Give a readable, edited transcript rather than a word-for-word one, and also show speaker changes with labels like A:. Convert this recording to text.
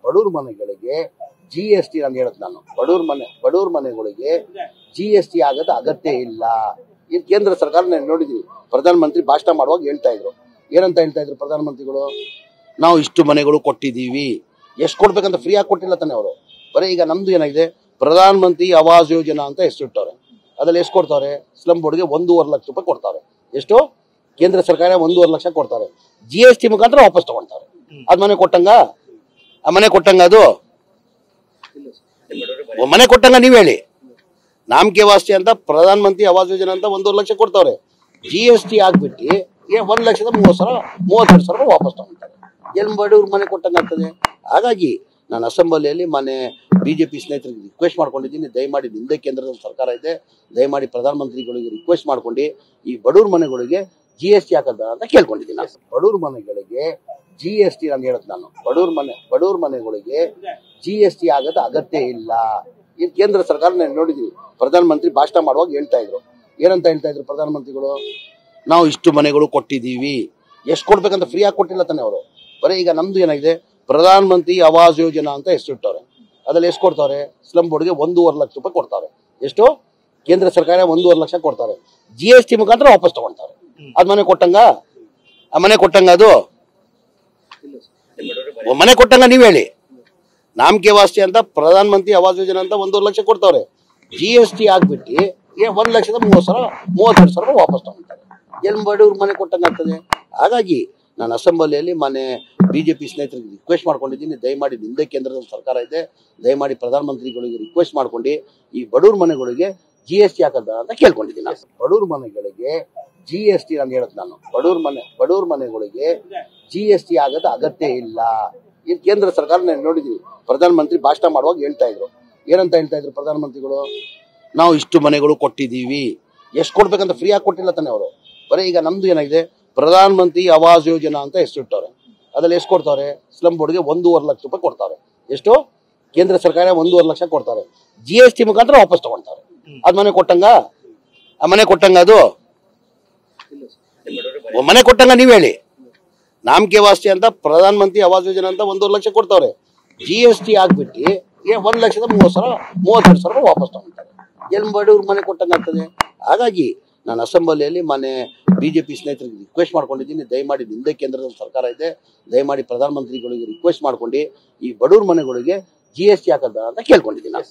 A: ಬಡವ್ರ ಮನೆಗಳಿಗೆ GST ನಾನು ಹೇಳದ್ ನಾನು ಬಡವ್ರ ಮನೆಗಳಿಗೆ GST ಆಗದ ಅಗತ್ಯ ಇಲ್ಲ. ಈ ಕೇಂದ್ರ ಸರ್ಕಾರ ನಾನು ನೋಡಿದೀನಿ, ಪ್ರಧಾನ ಮಂತ್ರಿ ಭಾಷಣ ಮಾಡುವಾಗ ಹೇಳ್ತಾ ಇದ್ರು. ಏನಂತ ಹೇಳ್ತಾ ಇದ್ರು ಪ್ರಧಾನ ಮಂತ್ರಿಗಳು? ನಾವು ಇಷ್ಟು ಮನೆಗಳು ಕೊಟ್ಟಿದ್ದೀವಿ. ಎಷ್ಟು ಕೊಡ್ಬೇಕಂತ ಫ್ರೀ ಆಗಿ ಕೊಟ್ಟಿಲ್ಲ ತಾನೆ ಅವರು. ಬರೀ ಈಗ ನಮ್ದು ಏನಾಗಿದೆ, ಪ್ರಧಾನ ಮಂತ್ರಿ ಆವಾಸ್ ಯೋಜನಾ ಅಂತ ಹೆಸರಿಟ್ಟವ್ರೆ. ಅದ್ರಲ್ಲಿ ಎಷ್ಟು ಕೊಡ್ತಾರೆ? ಸ್ಲಮ್ ಬೋರ್ಡ್ಗೆ 1.5 ಲಕ್ಷ ರೂಪಾಯಿ ಕೊಡ್ತಾರೆ. ಎಷ್ಟು? ಕೇಂದ್ರ ಸರ್ಕಾರ 1.5 ಲಕ್ಷ ಕೊಡ್ತಾರೆ. GST ಮುಖಾಂತರ ವಾಪಸ್ ತಗೊಳ್ತಾರೆ. ಅದ್ ಮನೆ ಕೊಟ್ಟಂಗ? ಆ ಮನೆ ಕೊಟ್ಟಂಗ? ಅದು ಮನೆ ಕೊಟ್ಟಂಗ ನೀವ್ ಹೇಳಿ. ನಾಮಕೆ ವಾಸ್ತಿ ಅಂತ ಪ್ರಧಾನ ಮಂತ್ರಿ ಆವಾಸ್ ಯೋಜನಾ ಅಂತ 1.5 ಲಕ್ಷ ಕೊಡ್ತಾವ್ರೆ. GST ಆಗ್ಬಿಟ್ಟು 1,32,000 ವಾಪಸ್ ತಗೊಳ್ತಾರೆ. ಎಲ್ಲಿ ಬಡವ್ರ ಮನೆ ಕೊಟ್ಟಂಗ ಆಗ್ತದೆ? ಹಾಗಾಗಿ ನಾನು ಅಸೆಂಬ್ಲಿಯಲ್ಲಿ ಮನೆ ಬಿಜೆಪಿ ಸ್ನೇಹಿತರಿಗೆ ರಿಕ್ವೆಸ್ಟ್ ಮಾಡ್ಕೊಂಡಿದ್ದೀನಿ, ದಯಮಾಡಿ ನಿಂದೆ ಕೇಂದ್ರದ ಸರ್ಕಾರ ಇದೆ, ದಯಮಾಡಿ ಪ್ರಧಾನ ಮಂತ್ರಿಗಳಿಗೆ ರಿಕ್ವೆಸ್ಟ್ ಮಾಡ್ಕೊಂಡು ಈ ಬಡವ್ರ ಮನೆಗಳಿಗೆ GST ಹಾಕದ ಅಂತ ಕೇಳ್ಕೊಂಡಿದ್ದೀನಿ. ಬಡವ್ರ ಮನೆಗಳಿಗೆ GST ನಾನು ಹೇಳದ್ ನಾನು ಬಡವ್ರ ಮನೆಗಳಿಗೆ GST ಆಗದ ಅಗತ್ಯ ಇಲ್ಲ. ಈ ಕೇಂದ್ರ ಸರ್ಕಾರ ನಾನು ನೋಡಿದೀನಿ, ಪ್ರಧಾನ ಮಂತ್ರಿ ಭಾಷಣ ಮಾಡುವಾಗ ಹೇಳ್ತಾ ಇದ್ರು. ಏನಂತ ಹೇಳ್ತಾ ಇದ್ರು ಪ್ರಧಾನ ಮಂತ್ರಿಗಳು? ನಾವು ಇಷ್ಟು ಮನೆಗಳು ಕೊಟ್ಟಿದ್ದೀವಿ. ಎಷ್ಟು ಕೊಡ್ಬೇಕಂತ ಫ್ರೀ ಆಗಿ ಕೊಟ್ಟಿಲ್ಲ ತಾನೆ ಅವರು. ಬರೀ ಈಗ ನಮ್ದು ಏನಾಗಿದೆ, ಪ್ರಧಾನ ಮಂತ್ರಿ ಆವಾಸ್ ಯೋಜನಾ ಅಂತ ಹೆಸರಿಟ್ಟವ್ರೆ. ಅದ್ರಲ್ಲಿ ಎಷ್ಟು ಕೊಡ್ತಾರೆ? ಸ್ಲಮ್ ಬೋರ್ಡ್ಗೆ 1.5 ಲಕ್ಷ ರೂಪಾಯಿ ಕೊಡ್ತಾರೆ. ಎಷ್ಟು? ಕೇಂದ್ರ ಸರ್ಕಾರ 1.5 ಲಕ್ಷ ಕೊಡ್ತಾರೆ. GST ಮುಖಾಂತರ ವಾಪಸ್ ತಗೊಳ್ತಾರೆ. ಅದ್ ಮನೆ ಕೊಟ್ಟಂಗ? ಆ ಮನೆ ಕೊಟ್ಟಂಗ? ಅದು ಮನೆ ಕೊಟ್ಟಂಗ ನೀವ್ ಹೇಳಿ. ನಾಮಕೆ ವಾಸ್ತಿ ಅಂತ ಪ್ರಧಾನ ಮಂತ್ರಿ ಆವಾಸ್ ಯೋಜನಾ ಅಂತ 1.5 ಲಕ್ಷ ಕೊಡ್ತಾವ್ರೆ. GST ಆಗ್ಬಿಟ್ಟು 1,32,000 ವಾಪಸ್ ತಗೊಳ್ತಾರೆ. ಎಲ್ಲಿ ಬಡವ್ರ ಮನೆ ಕೊಟ್ಟಂಗ ಆಗ್ತದೆ? ಹಾಗಾಗಿ ನಾನು ಅಸೆಂಬ್ಲಿಯಲ್ಲಿ ಮನೆ ಬಿಜೆಪಿ ಸ್ನೇಹಿತರಿಗೆ ರಿಕ್ವೆಸ್ಟ್ ಮಾಡ್ಕೊಂಡಿದ್ದೀನಿ, ದಯಮಾಡಿ ನಿಂದೆ ಕೇಂದ್ರದ ಸರ್ಕಾರ ಇದೆ, ದಯಮಾಡಿ ಪ್ರಧಾನ ಮಂತ್ರಿಗಳಿಗೆ ರಿಕ್ವೆಸ್ಟ್ ಮಾಡ್ಕೊಂಡು ಈ ಬಡವ್ರ ಮನೆಗಳಿಗೆ GST ಹಾಕದ ಅಂತ ಕೇಳ್ಕೊಂಡಿದ್ದೀನಿ. ಬಡವ್ರ ಮನೆಗಳಿಗೆ GST ನಾನು ಹೇಳದ್ ನಾನು ಬಡವ್ರ ಮನೆಗಳಿಗೆ GST ಆಗದ ಅಗತ್ಯ ಇಲ್ಲ. ಈ ಕೇಂದ್ರ ಸರ್ಕಾರ ನಾನು ನೋಡಿದೀನಿ, ಪ್ರಧಾನ ಮಂತ್ರಿ ಭಾಷಣ ಮಾಡುವಾಗ ಹೇಳ್ತಾ ಇದ್ರು. ಏನಂತ ಹೇಳ್ತಾ ಇದ್ರು ಪ್ರಧಾನ ಮಂತ್ರಿಗಳು? ನಾವು ಇಷ್ಟು ಮನೆಗಳು ಕೊಟ್ಟಿದ್ದೀವಿ. ಎಷ್ಟು ಕೊಡ್ಬೇಕಂತ ಫ್ರೀ ಆಗಿ ಕೊಟ್ಟಿಲ್ಲ ತಾನೆ ಅವರು. ಬರೀ ಈಗ ನಮ್ದು ಏನಾಗಿದೆ, ಪ್ರಧಾನ ಮಂತ್ರಿ ಆವಾಸ್ ಯೋಜನಾ ಅಂತ ಹೆಸರಿಟ್ಟವ್ರೆ. ಅದ್ರಲ್ಲಿ ಎಷ್ಟು ಕೊಡ್ತಾರೆ? ಸ್ಲಮ್ ಬೋರ್ಡ್ಗೆ 1.5 ಲಕ್ಷ ರೂಪಾಯಿ ಕೊಡ್ತಾರೆ. ಎಷ್ಟು? ಕೇಂದ್ರ ಸರ್ಕಾರ 1.5 ಲಕ್ಷ ಕೊಡ್ತಾರೆ. GST ಮುಖಾಂತರ ವಾಪಸ್ ತಗೊಳ್ತಾರೆ. ಅದ್ ಮನೆ ಕೊಟ್ಟಂಗ? ಆ ಮನೆ ಕೊಟ್ಟಂಗ? ಅದು ಮನೆ ಕೊಟ್ಟಂಗ ನೀವ್ ಹೇಳಿ. ನಾಮಕೆ ವಾಸ್ತಿ ಅಂತ ಪ್ರಧಾನ ಮಂತ್ರಿ ಆವಾಸ್ ಯೋಜನಾ ಅಂತ 1.5 ಲಕ್ಷ ಕೊಡ್ತಾವ್ರೆ. GST ಆಗ್ಬಿಟ್ಟು 1,32,000 ವಾಪಸ್ ತಗೊಳ್ತಾರೆ. ಎಲ್ಲಿ ಬಡವ್ರ ಮನೆ ಕೊಟ್ಟಂಗ ಆಗ್ತದೆ? ಹಾಗಾಗಿ ನಾನು ಅಸೆಂಬ್ಲಿಯಲ್ಲಿ ಮನೆ ಬಿಜೆಪಿ ಸ್ನೇಹಿತರಿಗೆ ರಿಕ್ವೆಸ್ಟ್ ಮಾಡ್ಕೊಂಡಿದ್ದೀನಿ, ದಯಮಾಡಿ ನಿಂದೆ ಕೇಂದ್ರದ ಸರ್ಕಾರ ಇದೆ, ದಯಮಾಡಿ ಪ್ರಧಾನ ಮಂತ್ರಿಗಳಿಗೆ ರಿಕ್ವೆಸ್ಟ್ ಮಾಡ್ಕೊಂಡು ಈ ಬಡವ್ರ ಮನೆಗಳಿಗೆ GST ಹಾಕದ ಅಂತ ಕೇಳ್ಕೊಂಡಿದ್ದೀನಿ.